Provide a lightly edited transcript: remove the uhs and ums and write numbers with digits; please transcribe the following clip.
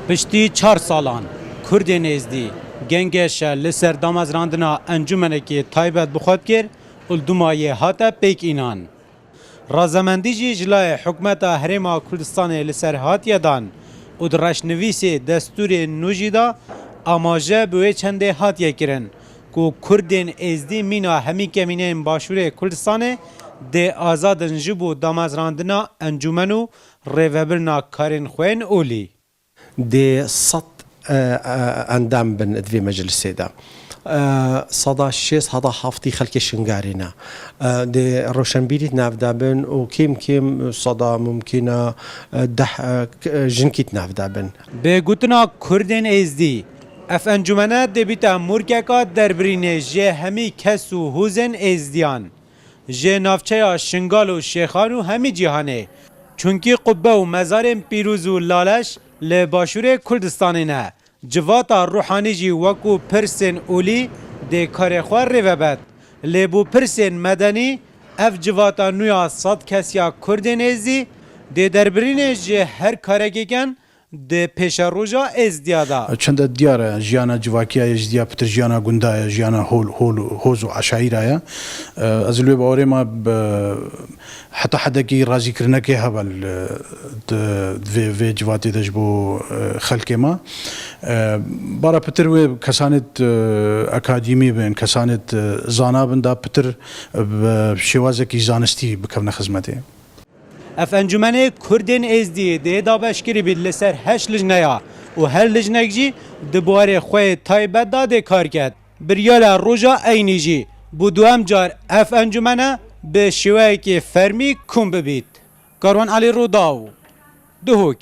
پشتی 4 سالان کردین ازدی گنگش لسر دامازراندنا انجمنکی تایبت بخواد کرد و دومایه هاتا پیک اینان. رازمندی جی جلای حکمت هرما کردستان لسر هاتیه دان و درش نویس دستور نوجیدا آماجه بوی چنده هاتیه کرن که کردین ازدی مینا همی کمینه باشور کردستان ده آزادن جبو دامازراندنا انجمنو ریوبرنا کارین خوین اولی. دي صد اندام بن ادفي مجلس دا صدا الشيس هذا حافتي خلك شنغارينا دي روشنبيري نافدابن وكيم صدا ممكن دح جنكيت نافدابن بگوتنا کردین ازدی اف انجمنه دبیتا مرککا دربرینه جه همی کس و هوزن ازدیان جه نافچه شنگال و شیخان و همی جهانه چونکی قبه و مزار پیروز و لالش لباشور کردستان نه جواتا روحانی جی وکو پرسن اولی ده کار خوار روبت لبو پرسن مدنی اف جواتا نویا صد کسیا کردین ازی ده دربرین جه هر کارگی کن ده پیش روژا ازدیادا چند دیار جیانا جواکیا ازدیا پتر جیانا گندای جیانا هوز و عشایرایا از لوی باوری ما حتی حدا کی رازی کرنه که هبل و جواتی دجبو خلق ما برا پتر و کسانت اکادمی بین کسانت زانا بندا پتر شوازه کی زانستی بکفن خدمته اف انجمن کردین ازدی ده دابشکری بید لسر هش لجنیا و هر لجنک جی دبوار خوی تایبت داده کار کرد بریال روژا اینی جی بودوام جار اف انجمنه به شوی که فرمی کن ببید کاروان علی روداو دهوک